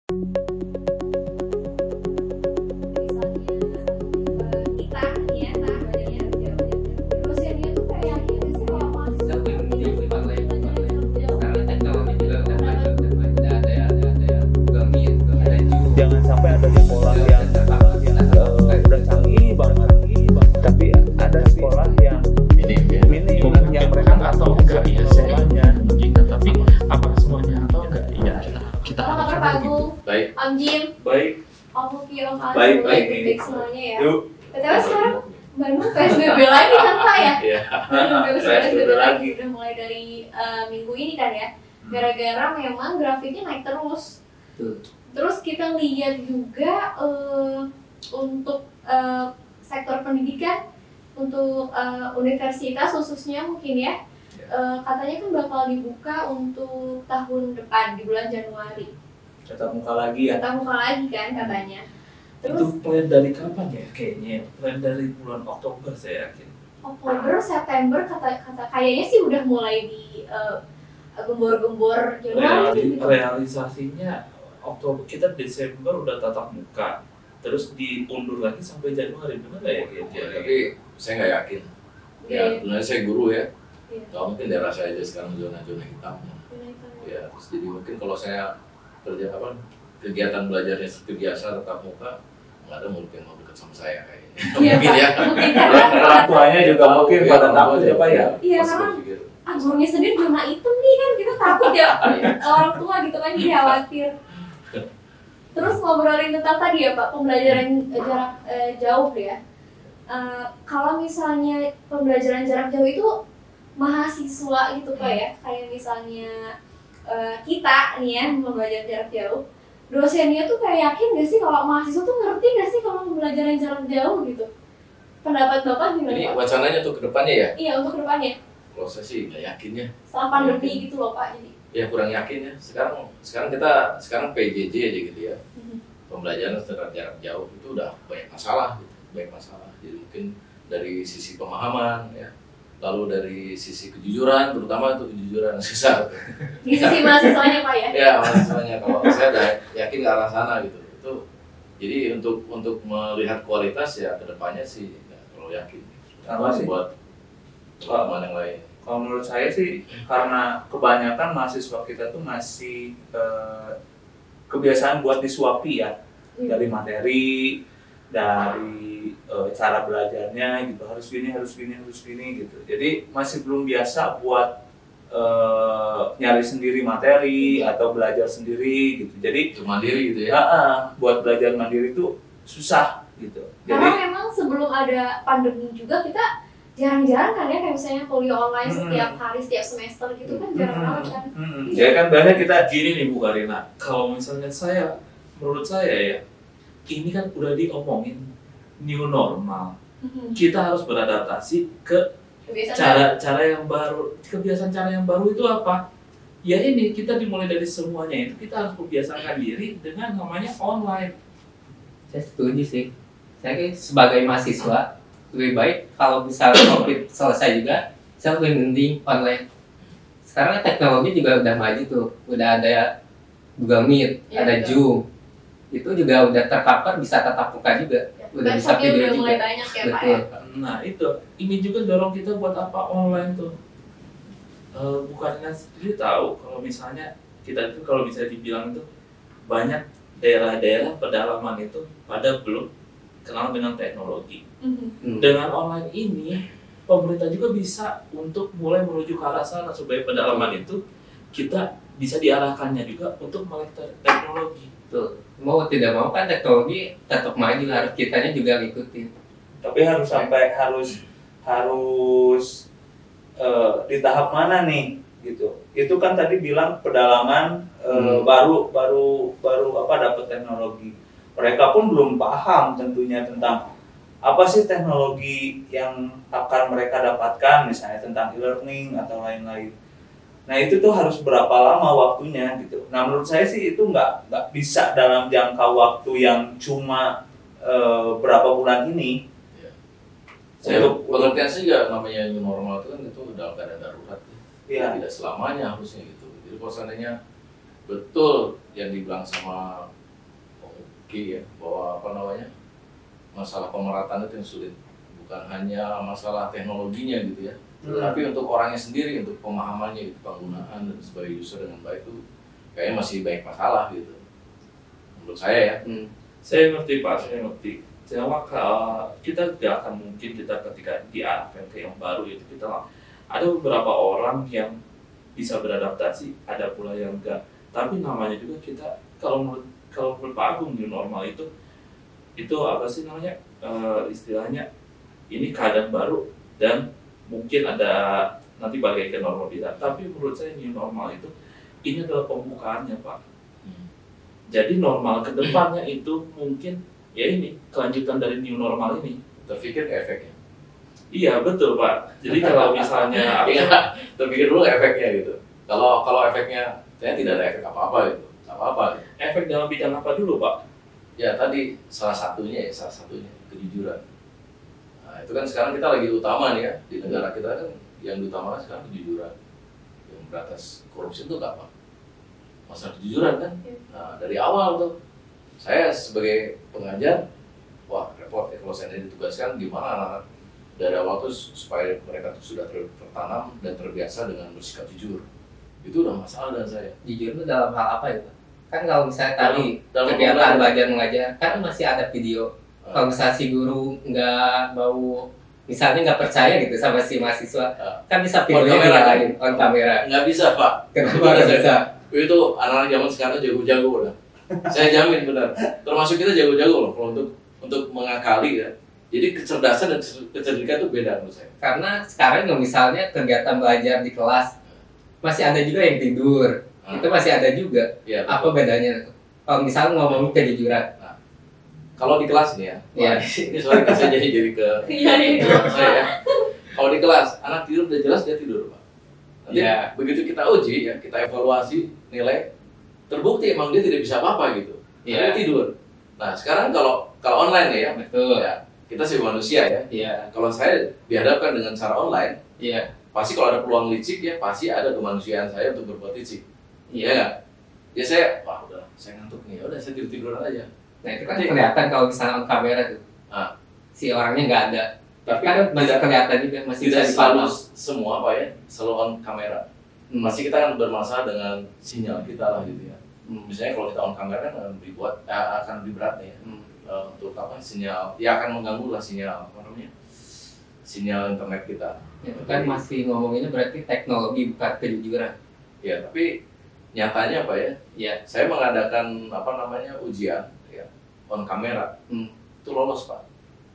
Jangan sampai ada sekolah yang udah canggih banget, tapi ada sekolah yang minim yang mereka nggak tahu sekolahnya. Tapi apakah semuanya atau enggak? Ya kita Apa kabar Pak Agung? Baik. Om Jim, Baik. Om Luki, Om Ali, Baik. semuanya ya. Yuk. Betul sekarang Bandung PSBB lagi kan Pak ya? Iya. Bandung PSBB lagi lagi. udah mulai dari minggu ini kan ya. Gara-gara memang grafiknya naik terus. Terus kita lihat juga untuk sektor pendidikan, untuk universitas khususnya mungkin ya, katanya kan bakal dibuka untuk tahun depan di bulan Januari. Tatap muka lagi ya. Tatap muka lagi kan katanya. Itu Terus plan dari kapan ya? Kayaknya plan dari bulan Oktober saya yakin. Oktober, September kayaknya sih udah mulai di gembor-gembor Januari gitu. Realisasinya Oktober, kita Desember udah tatap muka, terus diundur lagi sampai Januari, benar nggak ya kayaknya? Tapi saya nggak yakin. Ya, sebenarnya saya guru ya. Iya. Kalau mungkin daerah saya aja sekarang zona-zona hitam. Ya, terus jadi mungkin kalau saya kegiatan belajarnya seperti biasa tatap muka, nggak ada mungkin mau dekat sama saya kayaknya. Iya, Mungkin Pak. ya. Mungkin karena Orang tuanya juga mungkin Iya, pada orang takut tua ya Pak ya. Iya, pasti karena berpikir. gurunya sendiri zona hitam nih kan, kita takut ya orang tua gitu kan, jadi khawatir. Terus ngobrolin tentang tadi ya Pak, pembelajaran jarak jauh ya. Kalau misalnya pembelajaran jarak jauh itu mahasiswa gitu Pak ya, kayak misalnya kita nih ya pembelajaran jarak jauh, dosennya tuh kayak yakin gak sih kalau mahasiswa tuh ngerti gak sih kalau pembelajaran jarak jauh gitu? Pendapat Bapak gimana Ini Pak? wacananya tuh ke depannya ya. Iya, untuk kedepannya, Kalau saya sih nggak yakin ya. setelah pandemi gitu loh Pak, jadi Ya kurang yakin ya. Sekarang PJJ aja gitu ya. Pembelajaran jarak jauh itu udah banyak masalah gitu. Jadi mungkin dari sisi pemahaman ya. Lalu dari sisi kejujuran, terutama itu kejujuran susah. di sisi mahasiswanya Pak ya? Ya, mahasiswanya kalau saya udah yakin ke arah sana gitu. Itu jadi untuk melihat kualitas ya kedepannya sih nggak terlalu yakin. Sama sih. Buat pengalaman yang lain. Kalau menurut saya sih karena kebanyakan mahasiswa kita tuh masih kebiasaan buat disuapi ya, dari materi, dari cara belajarnya gitu, harus gini gitu. Jadi masih belum biasa buat nyari sendiri materi atau belajar sendiri gitu. Jadi Untuk mandiri gitu ya. buat belajar mandiri itu susah gitu. Karena Jadi memang sebelum ada pandemi juga kita jarang-jarang kan ya, kayak misalnya kuliah online setiap hari, setiap semester gitu kan jarang banget kan. jadi kan biasanya kita Gini nih Bu Karina, kalau misalnya menurut saya ya, ini kan udah diomongin new normal. Kita harus beradaptasi ke Kebiasaan cara yang baru. Kebiasaan cara yang baru itu apa? Ya ini, kita dimulai dari semuanya itu, kita harus membiasakan diri dengan namanya online. Saya setuju sih. Saya sebagai mahasiswa lebih baik kalau bisa COVID selesai juga, saya lebih mending online. Sekarang teknologi juga udah maju tuh, udah ada Google Meet, Ya, ada betul. Zoom. Itu juga udah tercover, bisa tatap muka juga, udah bisa Website-nya video udah mulai juga. banyak ya Pak Betul. ya. Nah itu, ini juga dorong kita buat apa online tuh. Bukannya sendiri tahu kalau misalnya kita itu kalau bisa dibilang itu banyak daerah-daerah pedalaman itu pada belum kenal dengan teknologi. Dengan online ini, pemerintah juga bisa untuk mulai menuju ke arah sana supaya pedalaman itu kita bisa diarahkannya juga untuk melek teknologi. Tuh, mau tidak mau kan teknologi tetap maju, harus kitanya juga ngikutin. tapi harus di tahap mana nih gitu. Itu kan tadi bilang pedalaman baru dapat teknologi. Mereka pun belum paham tentunya tentang apa sih teknologi yang akan mereka dapatkan, misalnya tentang e-learning atau lain-lain. Nah itu tuh harus berapa lama waktunya gitu. Nah menurut saya sih itu nggak bisa dalam jangka waktu yang cuma berapa bulan ini. Saya pengertian sih juga namanya new normal itu kan itu dalam keadaan darurat ya. Iya. Tidak selamanya harusnya gitu. Jadi kalau seandainya betul yang dibilang sama Oki ya, bahwa apa namanya, masalah pemerataan itu yang sulit, bukan hanya masalah teknologinya gitu ya, tapi untuk orangnya sendiri, untuk pemahamannya, gitu, penggunaan dan sebagai user dengan baik itu kayaknya masih banyak masalah gitu, menurut saya ya. Saya ngerti Pak, saya ngerti. Cuma kita gak akan mungkin kita ketika diarahkan ke yang baru itu kita ada beberapa orang yang bisa beradaptasi, ada pula yang enggak. Tapi namanya juga kita kalau menurut Pak Agung new normal itu apa sih namanya, istilahnya ini keadaan baru dan mungkin ada nanti balik ke normal kita. Tapi menurut saya new normal itu ini adalah pembukaannya Pak. Jadi normal ke depannya itu mungkin ya ini kelanjutan dari new normal ini. Terpikir ke efeknya. Iya betul Pak. Jadi kalau misalnya Terpikir dulu efeknya gitu. Kalau efeknya saya tidak ada efek apa-apa gitu. Apa-apa. Gitu. efek dalam bidang apa dulu Pak? Ya tadi salah satunya kejujuran. Nah, itu kan sekarang kita lagi utama nih ya, di negara kita kan yang diutamakan sekarang kejujuran. Yang beratas korupsi itu apa? Masalah kejujuran kan. Nah, dari awal tuh saya sebagai pengajar, wah repot ya kalau saya ditugaskan gimana anak-anak dari awal tuh supaya mereka tuh sudah tertanam dan terbiasa dengan bersikap jujur. Itu udah masalah dan saya. Jujur itu dalam hal apa ya Pak? Kan kalau misalnya tadi dalam kegiatan belajar mengajar kan masih ada video. Kalau misalnya si guru nggak mau, misalnya nggak percaya gitu sama si mahasiswa, kan bisa videonya dinyalain on kamera. Nggak bisa Pak. Kenapa nggak bisa? Itu anak-anak zaman sekarang jago-jago udah. Saya jamin benar. Termasuk kita jago-jago loh kalau untuk mengakali ya. Jadi kecerdasan dan kecerdikan itu beda menurut saya. Karena sekarang kalau misalnya kegiatan belajar di kelas masih ada juga yang tidur, itu masih ada juga. Ya, apa bedanya? Kalau misalnya ngomongin kejujuran, kalau di kelas nih ya, Iya. ini soalnya saya jadi ke saya ya. Kalau di kelas anak tidur udah jelas dia tidur Pak. Nanti Iya. begitu kita uji ya, kita evaluasi nilai, terbukti emang dia tidak bisa apa-apa gitu. Iya. Dia tidur. Nah sekarang kalau online ya, betul. ya kita sebagai manusia ya. Iya. Kalau saya dihadapkan dengan cara online, Iya. pasti kalau ada peluang licik ya, pasti ada kemanusiaan saya untuk berbuat licik. Iya. Ya nggak? Ya saya, wah udah, saya ngantuk nih, udah saya tidur-tiduran aja. Nah itu kan kelihatan kalau misalnya on kamera tuh, si orangnya nggak ada. Tapi kan masih kelihatan juga, masih Tidak bisa selalu dipantau. semua Pak ya, selalu on kamera. Pasti kita akan bermasalah dengan sinyal kita lah gitu ya. Misalnya kalau kita on kamera kan akan lebih berat nih ya. Untuk apa sinyal, ya akan mengganggu lah sinyal apa namanya, sinyal internet kita. Itu kan masih ngomonginnya berarti teknologi bukan kejujuran. Ya tapi nyatanya Pak ya, Iya. saya mengadakan apa namanya ujian ya on kamera, itu lolos Pak.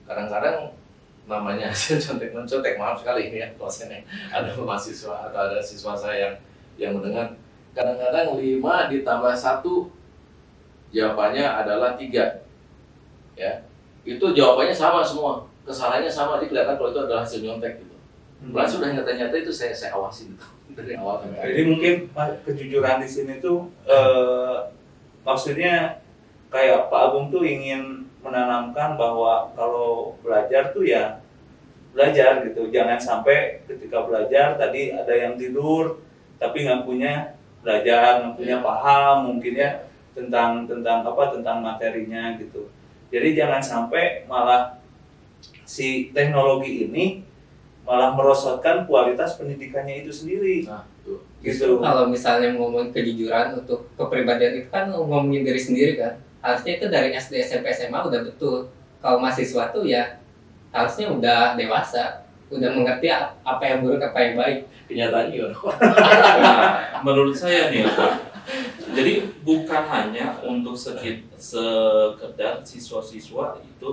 Kadang-kadang namanya hasil contek maaf sekali ini ya kalau saya ada mahasiswa atau ada siswa saya yang mendengar, kadang-kadang 5 ditambah 1 jawabannya adalah 3 ya, itu jawabannya sama semua, kesalahannya sama, jadi kelihatan kalau itu adalah hasil nyontek gitu. Padahal sudah nyata-nyata itu saya awasi gitu dari awal sampai akhir. Jadi mungkin kejujuran di sini tuh maksudnya kayak Pak Agung tuh ingin menanamkan bahwa kalau belajar tuh ya belajar gitu, jangan sampai ketika belajar tadi ada yang tidur tapi nggak punya belajar, nggak punya paham mungkin ya tentang materinya gitu. Jadi jangan sampai malah si teknologi ini malah merosotkan kualitas pendidikannya itu sendiri. Nah, tuh. Gitu. Kalau misalnya ngomongin kejujuran untuk kepribadian itu kan ngomongin diri sendiri kan. Harusnya itu dari SD, SMP, SMA udah betul. Kalau mahasiswa tuh ya harusnya udah dewasa, udah mengerti apa yang buruk, apa yang baik. Kenyataannya gimana? Nah, menurut saya nih Pak, jadi bukan hanya untuk sekedar siswa-siswa itu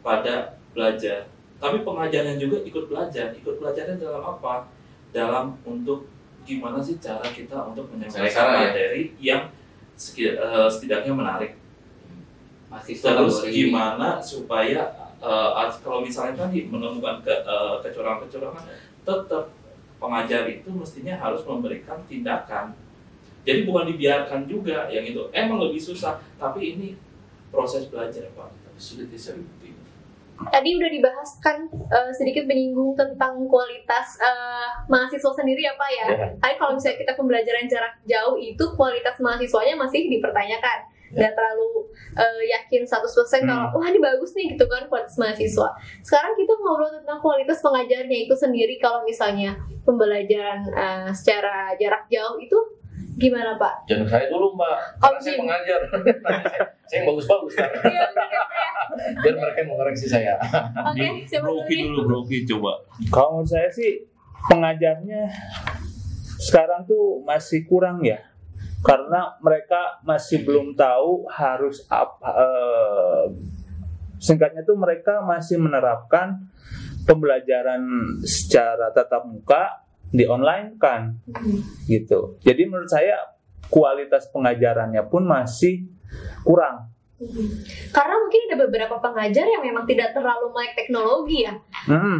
pada belajar, tapi pengajarnya juga ikut belajar. Ikut belajarnya dalam apa? Dalam untuk gimana sih cara kita untuk menyampaikan materi yang setidaknya menarik. Terus gimana supaya kalau misalnya tadi menemukan kecurangan-kecurangan, tetap pengajar itu mestinya harus memberikan tindakan. Jadi bukan dibiarkan juga yang itu. Emang lebih susah, tapi ini proses belajar Pak. Tapi sulit bisa dibuktikan. tadi udah dibahas kan sedikit menyinggung tentang kualitas mahasiswa sendiri ya Pak ya. Tapi kalau misalnya kita pembelajaran jarak jauh itu kualitas mahasiswanya masih dipertanyakan. Nggak terlalu yakin 100% kalau wah ini bagus nih gitu kan kualitas mahasiswa. Sekarang kita ngobrol tentang kualitas pengajarnya itu sendiri. Kalau misalnya pembelajaran secara jarak jauh itu gimana Pak? Jangan saya dulu Mbak, karena saya pengajar. Saya yang bagus-bagus kan. Biar mereka mengoreksi saya. Oke, siapa Broki coba. Kalau menurut saya sih pengajarnya sekarang tuh masih kurang ya, karena mereka masih belum tahu harus apa. Singkatnya tuh mereka masih menerapkan pembelajaran secara tatap muka di online kan, gitu. Jadi menurut saya kualitas pengajarannya pun masih kurang. Karena mungkin ada beberapa pengajar yang memang tidak terlalu melek teknologi ya.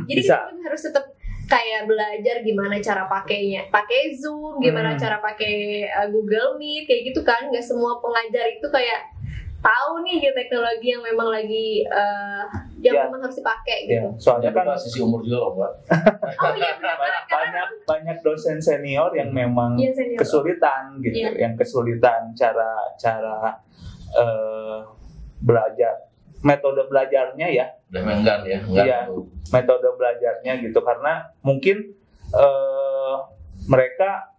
Jadi bisa. kita harus tetap kayak belajar gimana cara pakainya, pakai Zoom, gimana cara pakai Google Meet, kayak gitu kan. Gak semua pengajar itu kayak tahu nih gitu teknologi yang memang lagi memang harus dipakai gitu. Soalnya Jangan kan sisi umur juga loh Mbak. Oh iya benar. banyak dosen senior yang memang Senior. kesulitan gitu, Iya. yang kesulitan cara belajar, metode belajarnya ya. Udah enggan ya, Iya, metode belajarnya gitu, karena mungkin mereka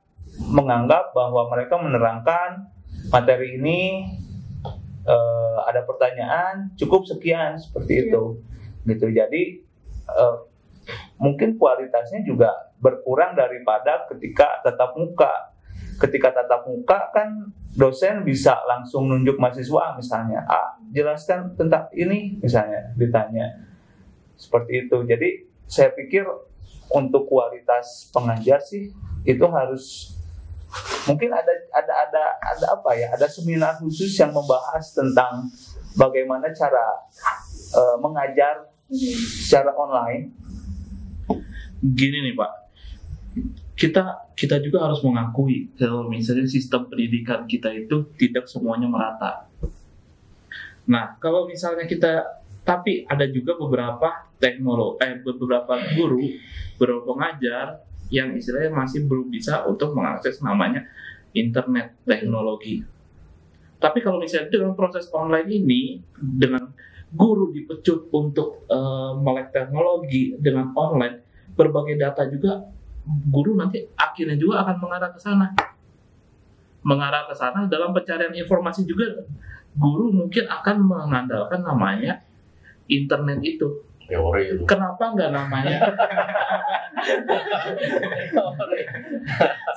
menganggap bahwa mereka menerangkan materi ini ada pertanyaan cukup sekian seperti itu gitu. Jadi mungkin kualitasnya juga berkurang daripada ketika tatap muka. Ketika tatap muka kan dosen bisa langsung nunjuk mahasiswa misalnya, jelaskan tentang ini misalnya, ditanya seperti itu. Jadi saya pikir untuk kualitas pengajar sih itu harus mungkin ada apa ya, ada seminar khusus yang membahas tentang bagaimana cara mengajar secara online. Gini nih Pak, kita juga harus mengakui kalau misalnya sistem pendidikan kita itu tidak semuanya merata. Nah, kalau misalnya tapi ada juga beberapa beberapa guru, beberapa pengajar yang istilahnya masih belum bisa untuk mengakses namanya internet teknologi. Tapi kalau misalnya dengan proses online ini, dengan guru dipecut untuk melek teknologi dengan online, berbagai data juga, guru nanti akhirnya juga akan mengarah ke sana dalam pencarian informasi juga. Guru mungkin akan mengandalkan namanya internet itu. Teori itu. Kenapa nggak namanya?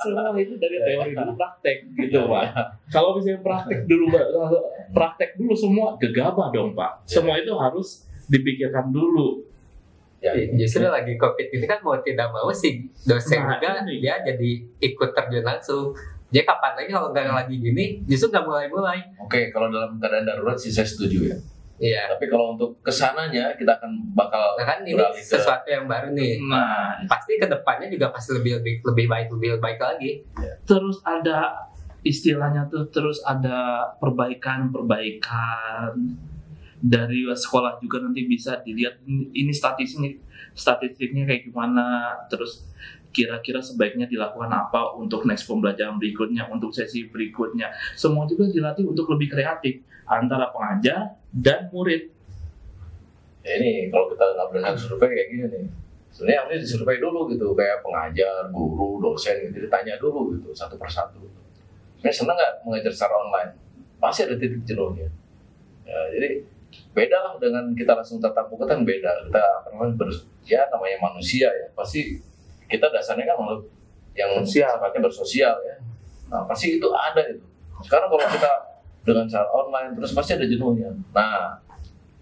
Semua itu dari teori dulu praktek gitu Pak. Kalau misalnya praktek dulu semua gegabah dong Pak. Semua itu harus dipikirkan dulu. Ya, Justru lagi COVID ini kan mau tidak mau sih dosen juga ini. dia jadi ikut terjun langsung. Jadi kapan lagi kalau nggak lagi gini, justru nggak mulai-mulai. Oke, kalau dalam keadaan darurat sih saya setuju ya. Iya. Tapi kalau untuk kesananya kita akan bakal Nah kan ini beralih ke sesuatu yang baru nih. Nah, Pasti kedepannya juga pasti lebih baik lagi. terus ada istilahnya tuh, terus ada perbaikan dari sekolah juga, nanti bisa dilihat ini statistiknya kayak gimana, terus kira-kira sebaiknya dilakukan apa untuk next pembelajaran berikutnya, untuk sesi berikutnya. Semua juga dilatih untuk lebih kreatif antara pengajar dan murid. ya ini kalau kita nggak berhasil survei kayak gini nih. Sebenarnya harusnya disurvei dulu gitu, kayak pengajar, guru, dosen gitu, ditanya dulu gitu satu persatu. Sebenarnya senang nggak mengajar secara online? Pasti ada titik jenuhnya. Ya, jadi beda lah dengan kita langsung tatap muka kan beda. Kita namanya manusia ya, pasti kita dasarnya kan makhluk yang sifatnya bersosial ya. Nah pasti itu ada itu. Sekarang kalau kita dengan cara online terus pasti ada jenuhnya. Nah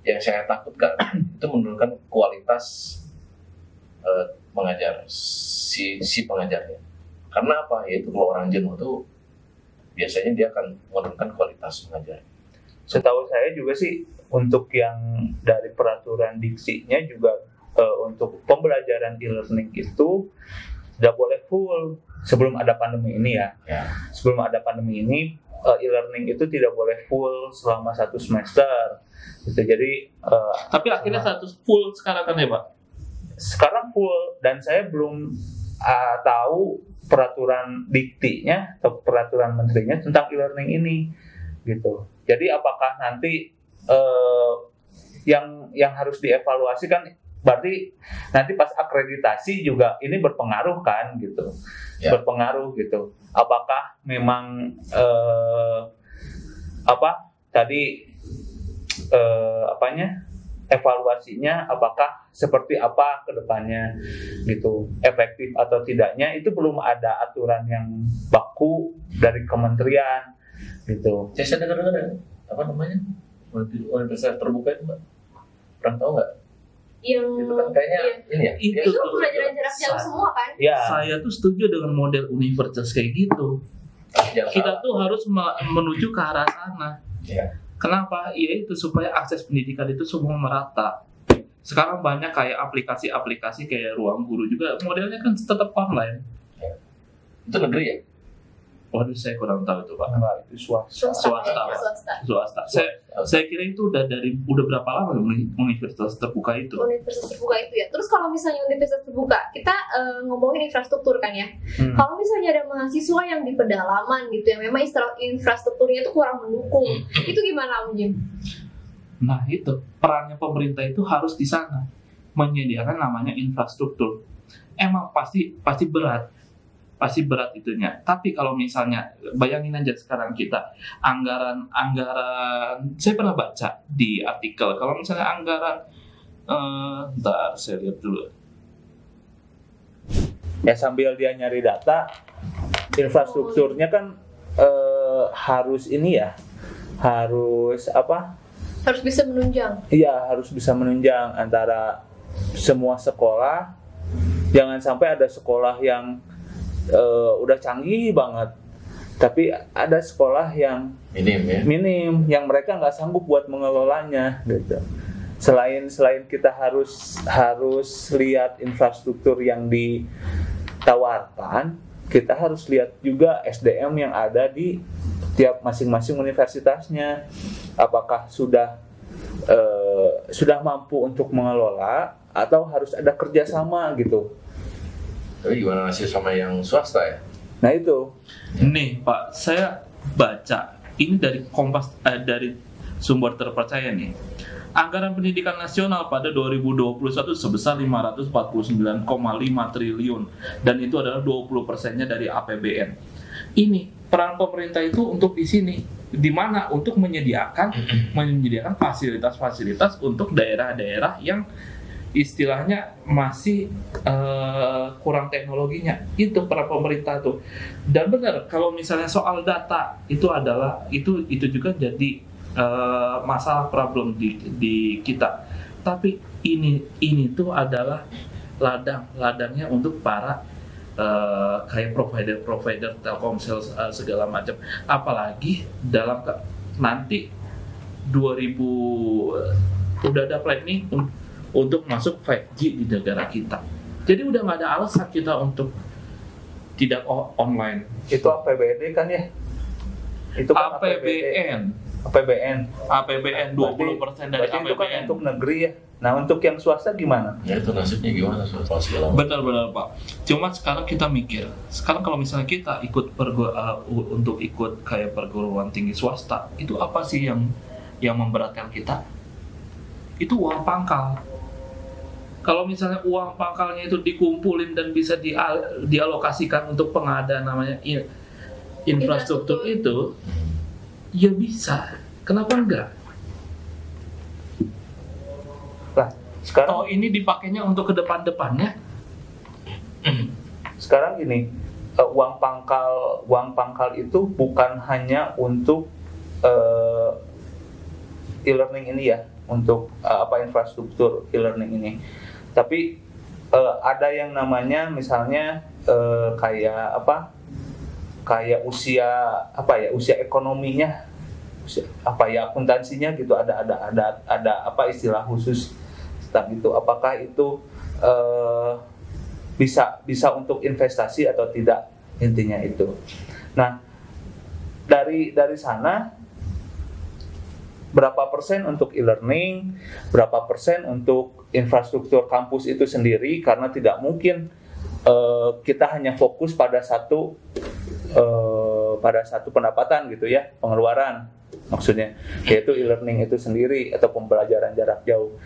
yang saya takutkan itu menurunkan kualitas mengajar si pengajarnya. Karena apa? Yaitu kalau orang jenuh tuh biasanya dia akan menurunkan kualitas mengajar. Setahu saya juga sih untuk yang dari peraturan diksinya juga untuk pembelajaran e-learning itu tidak boleh full sebelum ada pandemi ini ya. Sebelum ada pandemi ini e-learning itu tidak boleh full selama 1 semester gitu. Jadi Tapi akhirnya satu full sekarang kan ya Pak? sekarang full, dan saya belum tahu peraturan diktinya atau peraturan menterinya tentang e-learning ini gitu. Jadi apakah nanti yang harus dievaluasi kan, berarti nanti pas akreditasi juga ini berpengaruh kan gitu. Ya. Berpengaruh gitu. Apakah memang evaluasinya apakah seperti apa ke depannya gitu, efektif atau tidaknya itu belum ada aturan yang baku dari kementerian gitu. Saya dengar apa namanya universitas terbuka itu Mbak, pernah tahu nggak? Yang Itu kan kayaknya ini ya. itu pembelajaran jarak jauh semua kan? Ya, Saya tuh setuju dengan model universitas kayak gitu. Kita tuh harus menuju ke arah sana. Ya. Kenapa? Ya itu supaya akses pendidikan itu semua merata. Sekarang banyak kayak aplikasi-aplikasi kayak Ruang Guru juga modelnya kan tetap online. Itu negeri ya? Waduh, saya kurang tahu itu Pak. enggak, itu swasta. Swasta. Saya kira itu udah berapa lama universitas terbuka itu? Universitas terbuka itu ya. Terus kalau misalnya universitas terbuka, kita ngomongin infrastruktur kan ya. Kalau misalnya ada mahasiswa yang di pedalaman gitu ya, memang infrastrukturnya itu kurang mendukung. Itu gimana Om Jim? Nah itu perannya pemerintah itu harus di sana, menyediakan namanya infrastruktur. Emang pasti berat itunya. Tapi kalau misalnya bayangin aja sekarang kita anggaran saya pernah baca di artikel kalau misalnya anggaran bentar saya lihat dulu. Ya sambil dia nyari data, infrastrukturnya kan harus ini ya, harus Harus bisa menunjang. Iya, harus bisa menunjang antara semua sekolah. Jangan sampai ada sekolah yang udah canggih banget, tapi ada sekolah yang minim yang mereka nggak sanggup buat mengelolanya gitu. Selain kita harus lihat infrastruktur yang ditawarkan, kita harus lihat juga SDM yang ada di tiap masing-masing universitasnya. Apakah sudah mampu untuk mengelola atau harus ada kerjasama gitu. Tapi gimana nasib sama yang swasta ya? Nah itu. Nih Pak, saya baca ini dari Kompas dari sumber terpercaya nih. Anggaran pendidikan nasional pada 2021 sebesar 549,5 triliun dan itu adalah 20%-nya dari APBN. Ini peran pemerintah itu untuk di sini, di mana untuk menyediakan fasilitas-fasilitas untuk daerah-daerah yang istilahnya masih kurang teknologinya. Itu peran pemerintah tuh. Dan benar kalau misalnya soal data itu juga jadi masalah problem di kita. Tapi ini tuh adalah ladangnya untuk para kayak provider Telkomsel segala macam. Apalagi dalam nanti 2000 udah ada planning untuk masuk 5G di negara kita. Jadi udah nggak ada alasan kita untuk tidak online. Itu APBD kan ya? Itu kan APBN 20% dari berarti itu kan APBN. untuk negeri ya. Nah untuk yang swasta gimana? Ya itu nasibnya gimana swasta segala macam. Benar Pak. Cuma sekarang kita mikir, sekarang kalau misalnya kita untuk ikut kayak perguruan tinggi swasta, itu apa sih yang memberatkan kita? Itu uang pangkal. Kalau misalnya uang pangkalnya itu dikumpulin dan bisa dialokasikan untuk pengadaan namanya infrastruktur itu, ya bisa. Kenapa enggak? Lah, sekarang ini dipakainya untuk ke depannya. Sekarang gini, uang pangkal itu bukan hanya untuk e-learning ini ya, untuk infrastruktur e-learning ini. Tapi ada yang namanya misalnya kayak usia ekonominya, akuntansinya gitu, ada istilah khusus tentang itu. Apakah itu bisa untuk investasi atau tidak, intinya itu. Nah, dari sana berapa persen untuk e-learning, berapa persen untuk infrastruktur kampus itu sendiri, karena tidak mungkin kita hanya fokus pada satu pendapatan gitu ya, pengeluaran maksudnya, yaitu e-learning itu sendiri atau pembelajaran jarak jauh.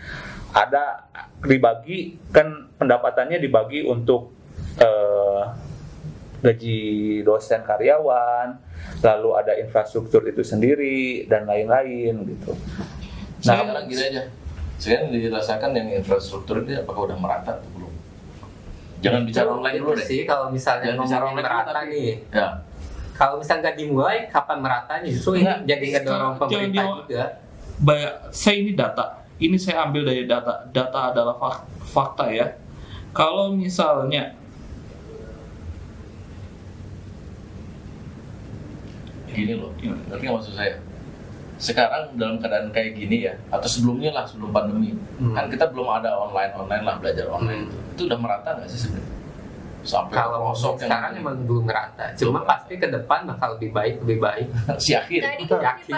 Ada dibagi kan, pendapatannya dibagi untuk gaji dosen karyawan, lalu ada infrastruktur itu sendiri dan lain-lain gitu. Nah, sekarang gini aja. Sekarang dirasakan yang infrastruktur ini apakah udah merata atau belum? Jangan bicara online dulu deh. Sih kalau misalnya ngomongin merata nih. Ya. Kalau misalnya nggak dimulai, kapan meratanya? Justru ini jadi ngedorong pemerintah juga. Saya ini data. Ini saya ambil dari data. Data adalah fakta ya. Kalau misalnya gini loh, ngerti nggak maksud saya? Sekarang dalam keadaan kayak gini ya, atau sebelumnya lah, sebelum pandemi, kan kita belum ada online lah, belajar online. Itu udah merata nggak sih sebenarnya? Sampai kalau sekarang emang belum merata, cuma pasti ke depan bakal lebih baik. Si yakin. Yakin.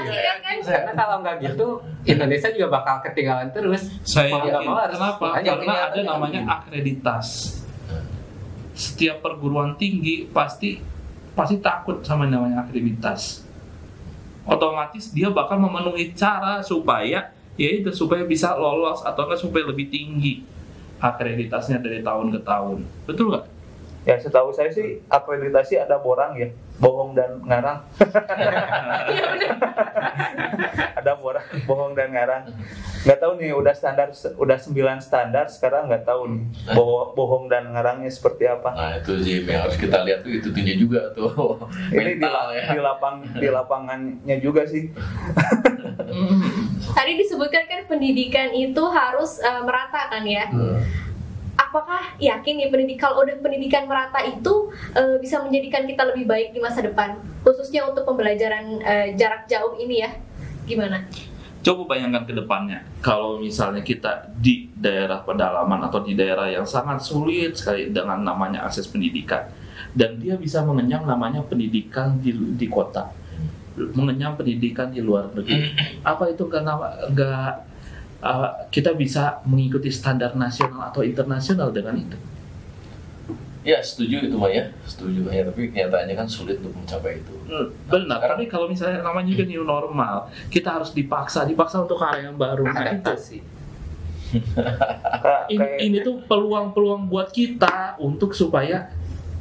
Karena kalau nggak gitu, Indonesia juga bakal ketinggalan terus. Saya yakin. Harus. Kenapa? Karena ada namanya akreditas. Setiap perguruan tinggi pasti takut sama namanya akreditas. Otomatis dia bakal memenuhi cara supaya bisa lolos atau enggak supaya lebih tinggi akreditasnya dari tahun ke tahun. Betul nggak? Ya, setahu saya sih akreditasi ada borang ya, bohong dan ngarang. Ada bohong dan ngarang. Nggak tahu nih, udah 9 standar sekarang, nggak tahu nih bohong dan ngarangnya seperti apa. Nah itu sih yang harus kita lihat tuh, itu tinggi juga tuh. Ini di lapangannya juga sih. Tadi disebutkan kan pendidikan itu harus merata kan ya. Apakah yakin ya kalau udah pendidikan merata itu bisa menjadikan kita lebih baik di masa depan, khususnya untuk pembelajaran jarak jauh ini ya? Gimana? Coba bayangkan ke depannya, kalau misalnya kita di daerah pedalaman atau di daerah yang sangat sulit sekali dengan namanya akses pendidikan, dan dia bisa mengenyam namanya pendidikan di kota, mengenyam pendidikan di luar negeri. Apa itu nggak kita bisa mengikuti standar nasional atau internasional dengan itu? Ya setuju itu Maya, setuju ya, tapi kenyataannya kan sulit untuk mencapai itu. Benar, tapi kalau misalnya namanya juga new normal, kita harus dipaksa untuk hal yang baru. Nah, itu ini tuh peluang buat kita untuk supaya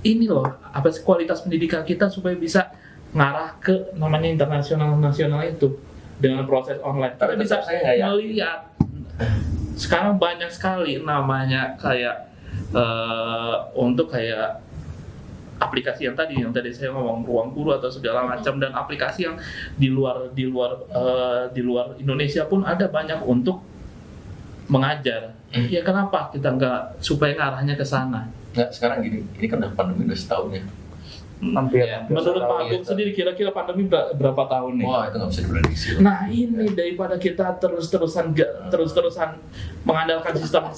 ini loh, kualitas pendidikan kita supaya bisa ngarah ke namanya internasional nasional itu dengan proses online. Kita bisa melihat sekarang banyak sekali namanya kayak untuk kayak aplikasi yang tadi saya ngomong, ruang guru atau segala macam, dan aplikasi yang di luar Indonesia pun ada banyak untuk mengajar. Ya kenapa kita nggak supaya ngarahnya ke sana? Nah, sekarang gini, ini kan udah pandemi udah setahun ya. Hampir. Menurut Pak Agung sendiri kira-kira pandemi berapa tahun nih? Wah, itu nggak bisa diprediksi. Nah ini daripada kita terus-terusan mengandalkan sistem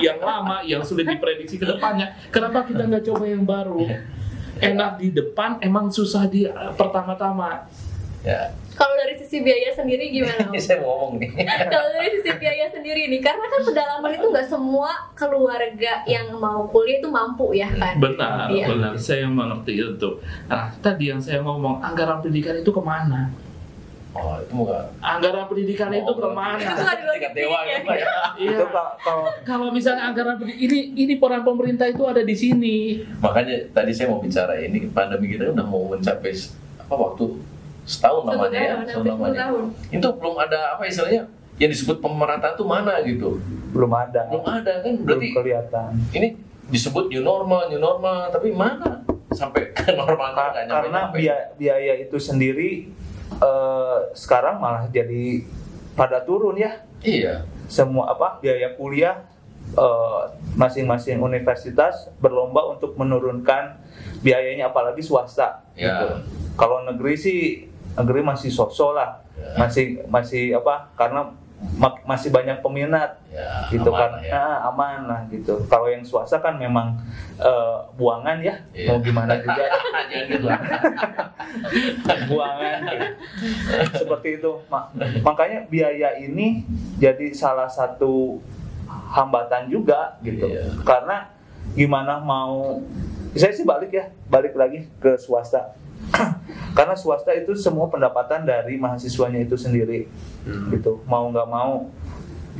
yang lama yang sudah diprediksi ke depannya, kenapa kita nggak coba yang baru? Enak di depan, emang susah di pertama-tama. Ya. Kalau dari sisi biaya sendiri gimana? Ini saya mau ngomong nih. Kalau dari sisi biaya sendiri nih, karena kan pedalaman itu nggak semua keluarga yang mau kuliah itu mampu ya kan? Benar, iya. Benar. Saya mengerti itu. Nah, tadi yang saya ngomong, anggaran pendidikan itu kemana? Oh, itu enggak. Anggaran pendidikan itu kemana? Itu nggak Tingkat dewa gitu ya. Iya. Kalau misalnya anggaran pendidikan ini peran pemerintah itu ada di sini. Makanya tadi saya mau bicara, ini pandemi kita udah mau mencapai waktu setahun namanya ya, tahun. Itu belum ada istilahnya yang disebut pemerataan tuh mana gitu. Belum ada kan, berarti belum kelihatan. Ini disebut new normal, tapi mana sampai ke normal nggak nyampe. Karena biaya itu sendiri sekarang malah jadi pada turun ya. Iya. Semua biaya kuliah masing-masing universitas berlomba untuk menurunkan biayanya, apalagi swasta. Ya. Gitu. Kalau negeri masih sosok lah, masih karena masih banyak peminat Ya, gitu aman kan. lah ya. Aman lah gitu. Kalau yang swasta kan memang buangan ya, Iya. mau gimana juga Jangan gitu. buangan gitu. Seperti itu. Makanya biaya ini jadi salah satu hambatan juga gitu. Iya. Karena gimana mau, saya sih balik lagi ke swasta. Karena swasta itu semua pendapatan dari mahasiswanya itu sendiri gitu, mau nggak mau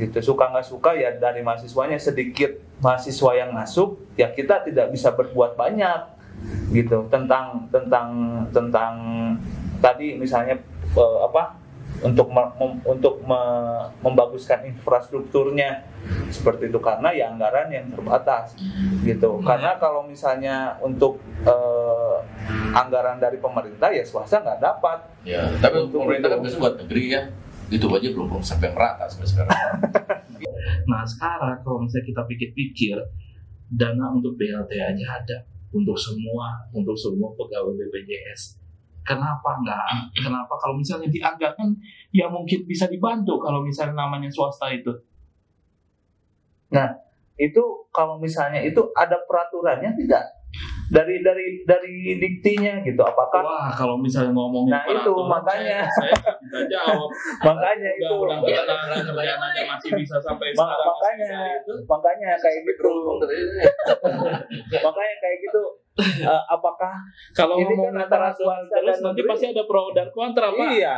gitu, suka nggak suka ya dari mahasiswanya. Sedikit mahasiswa yang masuk ya kita tidak bisa berbuat banyak gitu tentang tadi misalnya untuk membaguskan infrastrukturnya seperti itu, karena ya anggaran yang terbatas gitu. Karena kalau misalnya untuk anggaran dari pemerintah ya swasta nggak dapat. Ya, tapi Untuk pemerintah kan itu. biasa buat negeri ya. Itu aja belum sampai merata sampai sekarang. Nah sekarang kalau misalnya kita pikir-pikir, dana untuk BLT aja ada untuk semua pegawai BPJS. Kenapa enggak? Kenapa kalau misalnya dianggarkan ya mungkin bisa dibantu kalau misalnya namanya swasta itu. Nah, itu kalau misalnya itu ada peraturannya tidak? Dari diktinya gitu. Apakah Wah kalau misalnya ngomongin Nah, itu peraturan, makanya. saya nggak bisa jawab. makanya itu Undang-undang kerjaan aja masih bisa sampai sekarang masih bisa itu. makanya kayak gitu. Makanya kayak gitu. Apakah Kalau Ini kan ngomongin antara peraturan swasta terus dan nanti negeri. pasti ada pro dan kontra Pak. iya.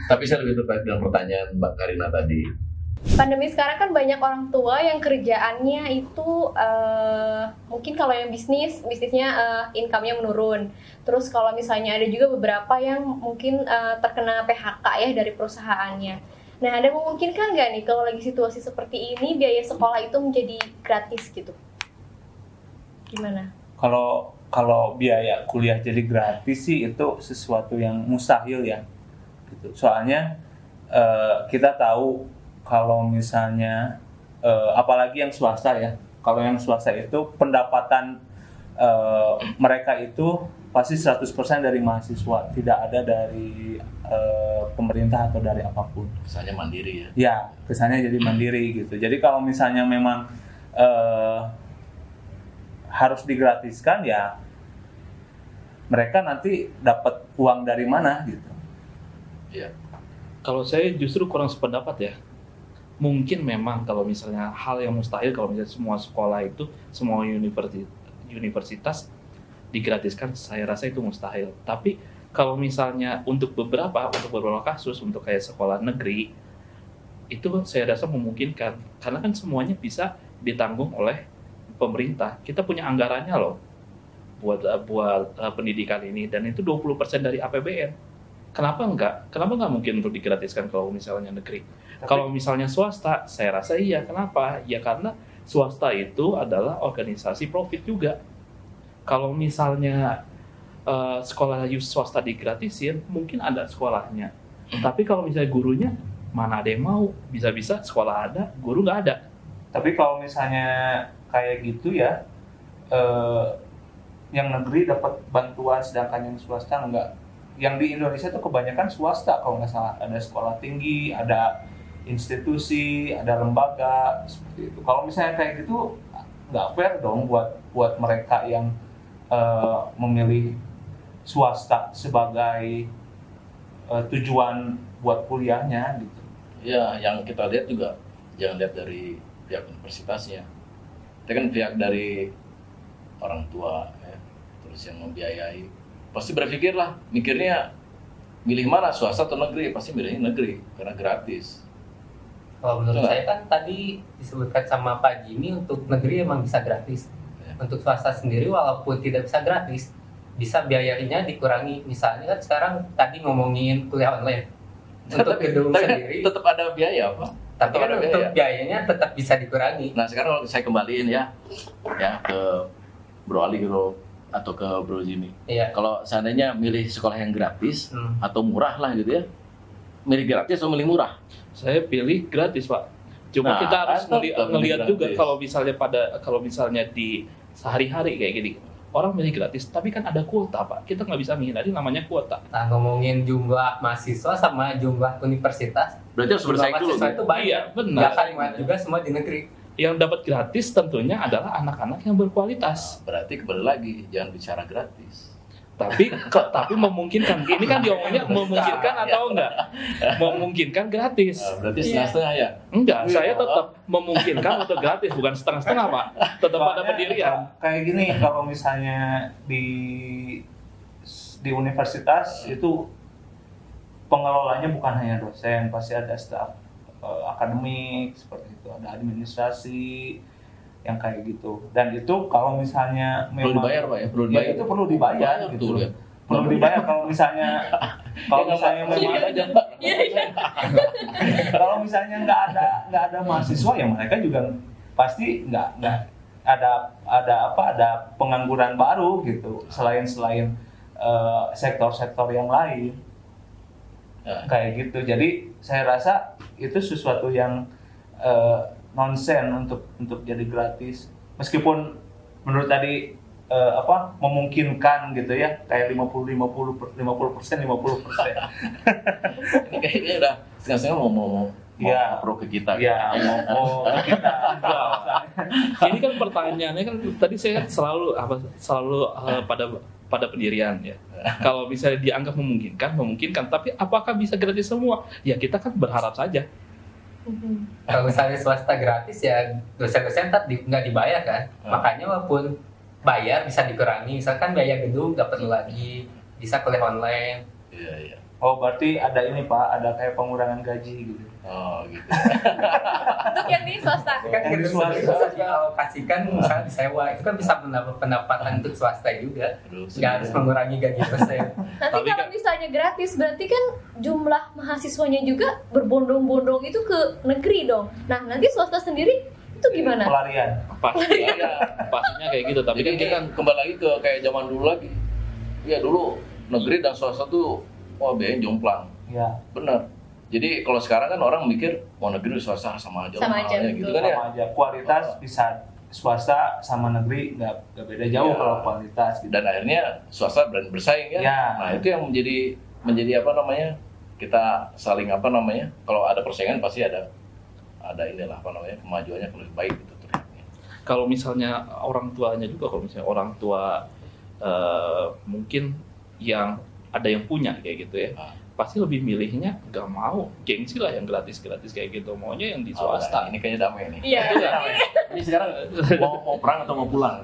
tapi saya lebih tertarik dengan pertanyaan Mbak Karina tadi. Pandemi sekarang kan banyak orang tua yang kerjaannya itu mungkin kalau yang bisnisnya income-nya menurun. Terus kalau misalnya ada juga beberapa yang mungkin terkena PHK ya dari perusahaannya. Nah, ada memungkinkan nggak nih kalau lagi situasi seperti ini biaya sekolah itu menjadi gratis gitu? Gimana? Kalau biaya kuliah jadi gratis sih itu sesuatu yang mustahil ya. Gitu. Soalnya kita tahu kalau misalnya apalagi yang swasta ya. Kalau yang swasta itu pendapatan mereka itu pasti 100% dari mahasiswa, tidak ada dari pemerintah atau dari apapun. Misalnya mandiri ya. Ya, kesannya jadi mandiri gitu. Jadi kalau misalnya memang harus digratiskan ya mereka nanti dapat uang dari mana gitu. Iya. Kalau saya justru kurang sependapat ya. Mungkin memang kalau misalnya hal yang mustahil kalau misalnya semua sekolah itu, semua universitas digratiskan, saya rasa itu mustahil. Tapi kalau misalnya untuk beberapa kasus, untuk kayak sekolah negeri, itu saya rasa memungkinkan. Karena kan semuanya bisa ditanggung oleh pemerintah. Kita punya anggarannya loh buat pendidikan ini, dan itu 20% dari APBN. Kenapa enggak mungkin untuk digratiskan kalau misalnya negeri? Kalau misalnya swasta, saya rasa iya. Kenapa? Ya karena swasta itu adalah organisasi profit juga. Kalau misalnya sekolah swasta digratisin, mungkin ada sekolahnya. Tapi kalau misalnya gurunya, mana ada yang mau? Bisa-bisa sekolah ada, guru nggak ada. Tapi kalau misalnya kayak gitu ya, yang negeri dapat bantuan sedangkan yang swasta enggak. Yang di Indonesia tuh kebanyakan swasta kalau nggak salah. Ada sekolah tinggi, ada institusi, ada lembaga seperti itu. Kalau misalnya kayak gitu nggak fair dong buat mereka yang memilih swasta sebagai tujuan buat kuliahnya gitu. Ya, yang kita lihat juga jangan lihat dari pihak universitasnya. Kita kan pihak dari orang tua ya, terus yang membiayai. Pasti berpikirlah, mikirnya milih mana, swasta atau negeri? Pasti milihnya negeri karena gratis. Kalau menurut Betul. saya kan tadi disebutkan sama Pak Jimmy, untuk negeri emang bisa gratis. Ya. Untuk swasta sendiri walaupun tidak bisa gratis, bisa biayanya dikurangi. Misalnya kan sekarang tadi ngomongin kuliah online. Untuk gedung sendiri, tetap ada biaya apa? tapi tetap kan ada untuk biaya. biayanya tetap bisa dikurangi. Nah sekarang saya kembaliin ya ke Bro Ali gitu atau ke Bro Jimmy. Iya. Kalau seandainya milih sekolah yang gratis atau murah lah gitu ya, milih gratis atau milih murah? Saya pilih gratis Pak. Cuma Nah, kita harus tetap ngelihat milih juga gratis. kalau misalnya di sehari-hari kayak gini, orang milih gratis, tapi kan ada kuota Pak. Kita nggak bisa menghindari namanya kuota. Nah, ngomongin jumlah mahasiswa sama jumlah universitas, Berarti harus bersaing dulu. Mahasiswa itu banyak. Iya, benar. Nggak akan muat juga semua di negeri. Yang dapat gratis tentunya adalah anak-anak yang berkualitas. Berarti kembali lagi jangan bicara gratis. Tapi memungkinkan. Ini kan diomongnya memungkinkan atau enggak? Memungkinkan gratis. Berarti setengah-setengah ya? Enggak, saya tetap memungkinkan untuk gratis, bukan setengah-setengah, Pak. Tetap ada pendirian. Kayak gini, kalau misalnya di universitas itu pengelolanya bukan hanya dosen, pasti ada staf akademik seperti itu, ada administrasi yang kayak gitu. Dan itu kalau misalnya Perlu dibayar, Pak ya? Perlu dibayar. Ya, itu perlu dibayar gitu. Betul, ya? Perlu dibayar kalau misalnya memang kalau misalnya nggak ada mahasiswa, ya mereka juga pasti nggak ada pengangguran baru gitu, selain sektor-sektor yang lain kayak gitu. Jadi saya rasa itu sesuatu yang nonsen untuk jadi gratis, meskipun menurut tadi memungkinkan gitu ya, kayak 50%. Ini kayaknya udah setengah-setengah mau Ya, pro ke kita. Ya, mau kita. Ini kan pertanyaannya kan tadi saya selalu pada pendirian ya. Kalau misalnya dianggap memungkinkan, tapi apakah bisa gratis semua? Ya kita kan berharap saja. Kalau misalnya swasta gratis ya dosen-dosen nggak dibayar kan. Makanya walaupun bayar bisa dikurangi. Misalkan biaya gedung nggak perlu lagi, bisa kuliah online. Iya. Oh, berarti ada ini Pak, ada kayak pengurangan gaji gitu. Oh gitu. Untuk yang di swasta. Kan gedung swasta dialokasikan misalnya disewa, itu kan bisa menambah pendapatan untuk swasta juga. Nggak harus mengurangi gaji dosen. Nanti Tapi kalau kan- misalnya gratis, berarti kan jumlah mahasiswanya juga berbondong-bondong itu ke negeri dong. Nah, nanti swasta sendiri itu gimana? Pelarian. Pastinya kayak gitu. Tapi Jadi kan kita kembali lagi ke kayak zaman dulu lagi. Ya dulu negeri dan swasta tuh biayanya jomplang. Ya, Benar. Jadi kalau sekarang kan orang mikir mau negeri swasta sama aja, Sama aja, mahalnya gitu betul. kan ya. sama aja. Kualitas bisa swasta sama negeri nggak beda jauh Iya. kalau kualitas gitu. Dan akhirnya swasta berani bersaing ya. Ya. Nah itu yang menjadi apa namanya, kita saling apa namanya, kalau ada persaingan pasti ada inilah apa namanya, kemajuannya lebih baik gitu terlihatnya. kalau misalnya orang tuanya juga, kalau misalnya orang tua mungkin yang ada yang punya kayak gitu ya, pasti lebih milihnya nggak mau, gengsi lah yang gratis kayak gitu, maunya yang di swasta. Ini kayaknya damai nih. Iya. Ini sekarang mau perang atau mau pulang?